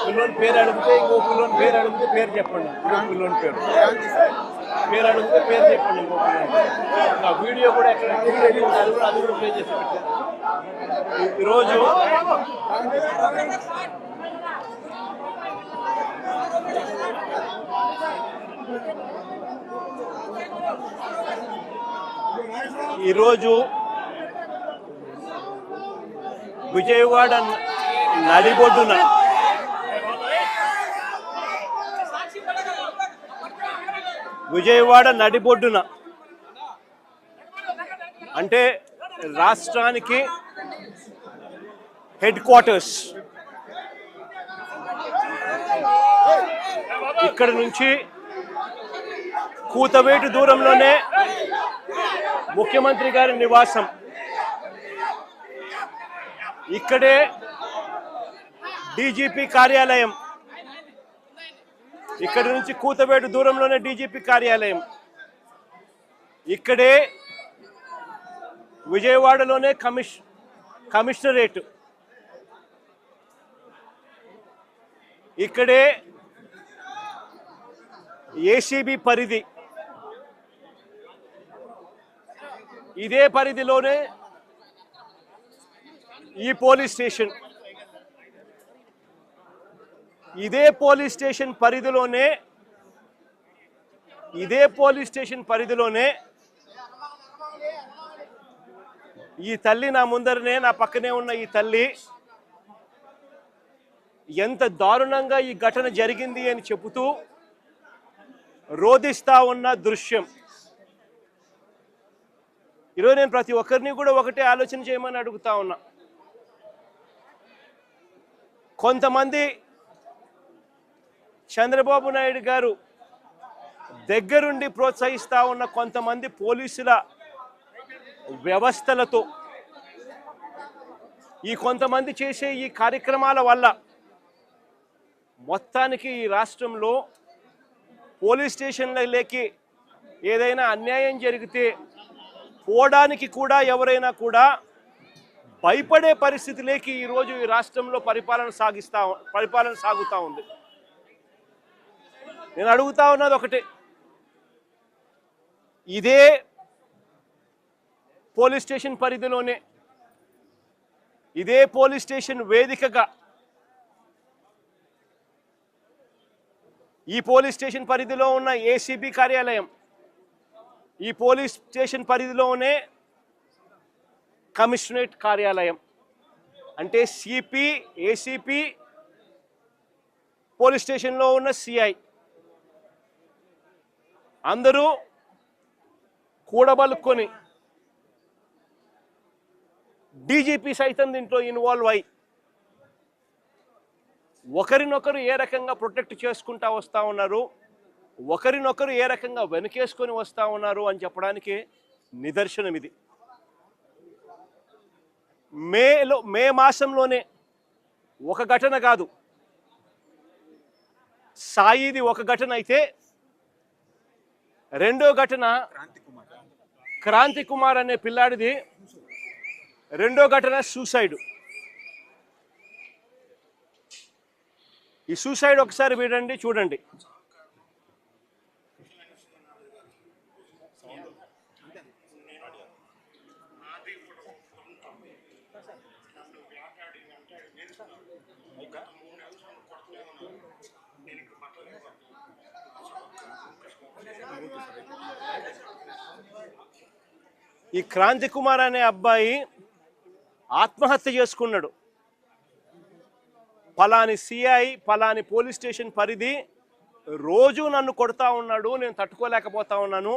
పిల్లోని పేరు అడిగితే ఇంకో పిల్లోని పేరు అడిగితే పేరు చెప్పండి. పిల్లోని పేరు పేరు అడిగితే పేరు చెప్పండి. ఇంకో పిల్లోని వీడియో కూడా ఎక్కడ అది కూడా ప్లే చేసి పెట్టారు. ఈరోజు విజయవాడ నడిబొడ్డున అంటే రాష్ట్రానికి హెడ్ క్వార్టర్స్, ఇక్కడ నుంచి కూతవేటు దూరంలోనే ముఖ్యమంత్రి గారి నివాసం, ఇక్కడే డీజీపీ కార్యాలయం, ఇక్కడి నుంచి కూతవేటు దూరంలోనే డీజీపీ కార్యాలయం, ఇక్కడే విజయవాడలోనే కమిషనరేట్, ఇక్కడే ఏసీబీ పరిధి, ఇదే పరిధిలోనే ఈ పోలీస్ స్టేషన్, ఇదే పోలీస్ స్టేషన్ పరిధిలోనే ఈ తల్లి, నా ముందరనే నా పక్కనే ఉన్న ఈ తల్లి ఎంత దారుణంగా ఈ ఘటన జరిగింది అని చెబుతూ రోధిస్తా ఉన్న దృశ్యం. ఈరోజు నేను ప్రతి ఒక్కరిని కూడా ఒకటే ఆలోచన చేయమని అడుగుతా ఉన్నా. కొంతమంది చంద్రబాబు నాయుడు గారు దగ్గరుండి ప్రోత్సహిస్తా ఉన్న కొంతమంది పోలీసుల వ్యవస్థలతో, ఈ కొంతమంది చేసే ఈ కార్యక్రమాల వల్ల మొత్తానికి ఈ రాష్ట్రంలో పోలీస్ స్టేషన్లకి ఏదైనా అన్యాయం జరిగితే పోవడానికి కూడా ఎవరైనా కూడా భయపడే పరిస్థితిలోకి ఈరోజు ఈ రాష్ట్రంలో పరిపాలన సాగుతూ ఉంది. నేను అడుగుతా ఉన్నది ఒకటే, ఇదే పోలీస్ స్టేషన్ పరిధిలోనే, ఇదే పోలీస్ స్టేషన్ వేదికగా ఈ పోలీస్ స్టేషన్ పరిధిలో ఉన్న ఏసీబీ కార్యాలయం, ఈ పోలీస్ స్టేషన్ పరిధిలోనే కమిషనరేట్ కార్యాలయం, అంటే సిపి, ఏసీపీ, పోలీస్ స్టేషన్లో ఉన్న సిఐ అందరూ కూడబలుక్కొని డీజీపీ సైతం దీంట్లో ఇన్వాల్వ్ అయ్యి ఒకరినొకరు ఏ రకంగా ప్రొటెక్ట్ చేసుకుంటా వస్తూ ఉన్నారు, ఒకరినొకరు ఏ రకంగా వెనుకేసుకొని వస్తూ ఉన్నారు అని చెప్పడానికి నిదర్శనం ఇది. మే మాసంలోనే ఒక ఘటన కాదు, సాయిది ఒక ఘటన అయితే, రెండో ఘటన క్రాంతి కుమార్ అనే పిల్లాడిది, రెండో ఘటన సూసైడ్. ఈ సూసైడ్ ఒకసారి వినండి, చూడండి. ఈ క్రాంతి కుమార్ అనే అబ్బాయి ఆత్మహత్య చేసుకున్నాడు. పలాని సిఐ, పలాని పోలీస్ స్టేషన్ పరిధి రోజు నన్ను కొడతా ఉన్నాడు, నేను తట్టుకోలేకపోతా ఉన్నాను,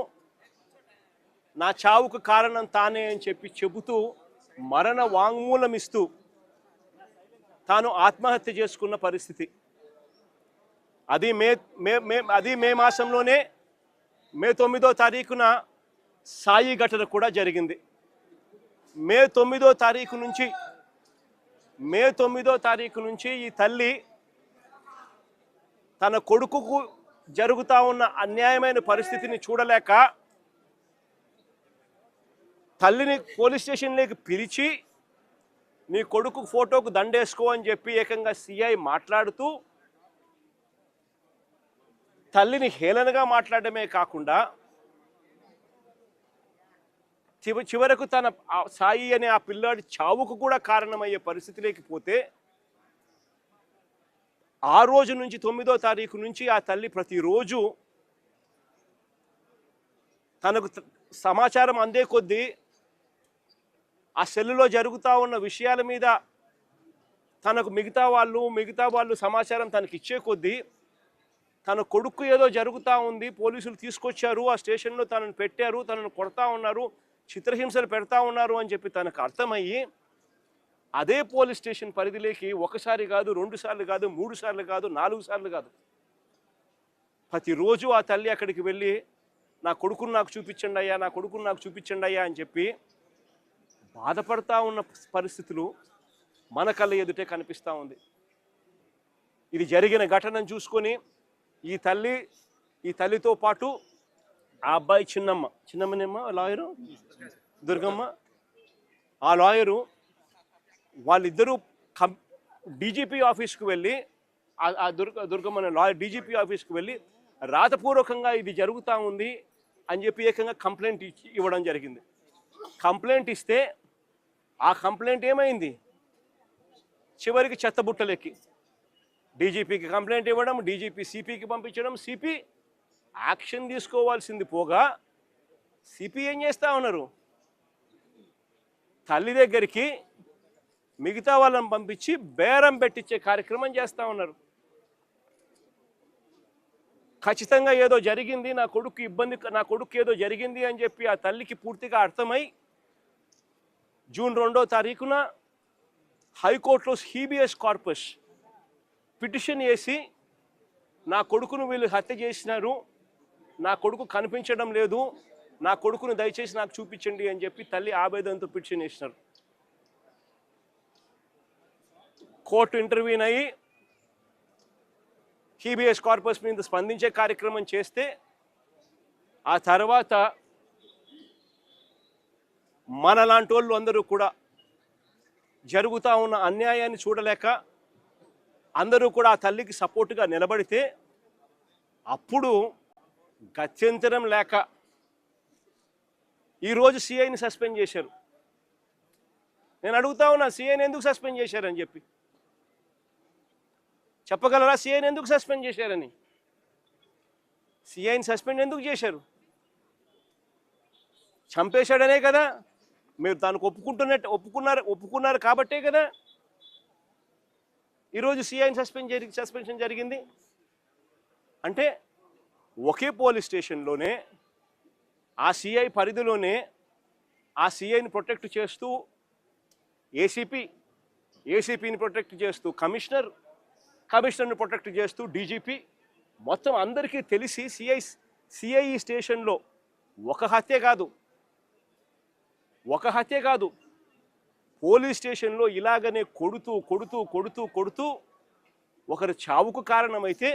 నా చావుకు కారణం తానే అని చెబుతూ మరణ వాంగ్మూలం ఇస్తూ తాను ఆత్మహత్య చేసుకున్న పరిస్థితి. అది మే మాసంలోనే, మే 9వ తారీఖున సాయి ఘటన కూడా జరిగింది. మే 9వ తారీఖు నుంచి ఈ తల్లి తన కొడుకుకు జరుగుతా ఉన్న అన్యాయమైన పరిస్థితిని చూడలేక తల్లిని పోలీస్ స్టేషన్లోకి పిలిచి నీ కొడుకు ఫోటోకు దండేసుకో అని చెప్పి ఏకంగా సిఐ మాట్లాడుతూ తల్లిని హేళనగా మాట్లాడమే కాకుండా చివరకు తన సాయి అనే ఆ పిల్లాడి చావుకు కూడా కారణమయ్యే పరిస్థితిలోకి పోతే ఆ రోజు నుంచి 9వ తారీఖు నుంచి ఆ తల్లి ప్రతిరోజు తనకు సమాచారం అందే కొద్దీ ఆ సెల్లులో జరుగుతూ ఉన్న విషయాల మీద తనకు మిగతా వాళ్ళు సమాచారం తనకి ఇచ్చే కొద్దీ తన కొడుకు ఏదో జరుగుతూ ఉంది, పోలీసులు తీసుకొచ్చారు, ఆ స్టేషన్లో తనను పెట్టారు, తనను కొడతా ఉన్నారు, చిత్రహింసలు పెడతా ఉన్నారు అని చెప్పి తనకు అర్థమయ్యి అదే పోలీస్ స్టేషన్ పరిధిలోకి ఒకసారి కాదు, 2 సార్లు కాదు, 3 సార్లు కాదు, 4 సార్లు కాదు, ప్రతిరోజు ఆ తల్లి అక్కడికి వెళ్ళి నా కొడుకును నాకు చూపించండి అయ్యా అని చెప్పి బాధపడతా ఉన్న పరిస్థితులు మన కళ్ళ ఎదుటే కనిపిస్తూ ఉంది. ఇది జరిగిన ఘటనను చూసుకొని ఈ తల్లితో పాటు ఆ అబ్బాయి చిన్నమ్మనేమ్మ లాయరు దుర్గమ్మ, ఆ లాయరు వాళ్ళిద్దరూ డీజీపీ ఆఫీస్కు వెళ్ళి దుర్గమ్మ లాయర్ డీజీపీ ఆఫీస్కు వెళ్ళి రాతపూర్వకంగా ఇది జరుగుతూ ఉంది అని చెప్పి ఏకంగా కంప్లైంట్ ఇవ్వడం జరిగింది. కంప్లైంట్ ఇస్తే ఆ కంప్లైంట్ ఏమైంది, చివరికి చెత్తబుట్టలెక్కి డీజీపీకి కంప్లైంట్ ఇవ్వడం, డీజీపీ సిపికి పంపించడం, సిపి యాక్షన్ తీసుకోవాల్సింది పోగా సిపి ఏం చేస్తూ ఉన్నారు, తల్లి దగ్గరికి మిగతా వాళ్ళని పంపించి బేరం పెట్టించే కార్యక్రమం చేస్తూ ఉన్నారు. ఖచ్చితంగా ఏదో జరిగింది, నా కొడుకు ఏదో జరిగింది అని చెప్పి ఆ తల్లికి పూర్తిగా అర్థమై జూన్ 2వ తారీఖున హైకోర్టులో హీబియస్ కార్పస్ పిటిషన్ వేసి నా కొడుకును వీళ్ళు హత్య చేసినారు, నా కొడుకు కనిపించడం లేదు, నా కొడుకును దయచేసి నాకు చూపించండి అని చెప్పి తల్లి ఆవేదనతో పిటిషన్ వేసినారు. కోర్టు ఇంటర్వ్యూన్ అయ్యి హీబియస్ కార్పస్ మీద స్పందించే కార్యక్రమం చేస్తే ఆ తర్వాత మనలాంటి వాళ్ళు అందరూ కూడా జరుగుతూ ఉన్న అన్యాయాన్ని చూడలేక అందరూ కూడా ఆ తల్లికి సపోర్టుగా నిలబడితే అప్పుడు గత్యంతరం లేక ఈరోజు సిఐని సస్పెండ్ చేశారు. నేను అడుగుతా ఉన్నా, సిఐని ఎందుకు సస్పెండ్ చేశారని చెప్పి చెప్పగలరా? సిఐని ఎందుకు సస్పెండ్ చేశారని? సిఐని సస్పెండ్ ఎందుకు చేశారు? చంపేశాడనే కదా, మీరు దానికి ఒప్పుకున్నారు కాబట్టే కదా ఈరోజు సిఐని సస్పెన్షన్ జరిగింది. అంటే ఒకే పోలీస్ స్టేషన్లోనే ఆ సిఐ పరిధిలోనే ఆ సిఐని ప్రొటెక్ట్ చేస్తూ ఏసీపీని ప్రొటెక్ట్ చేస్తూ కమిషనర్ని ప్రొటెక్ట్ చేస్తూ డీజీపీ మొత్తం అందరికీ తెలిసి సిఐ స్టేషన్లో ఒక హత్య కాదు పోలీస్ స్టేషన్లో ఇలాగనే కొడుతూ ఒకరి చావుకు కారణమైతే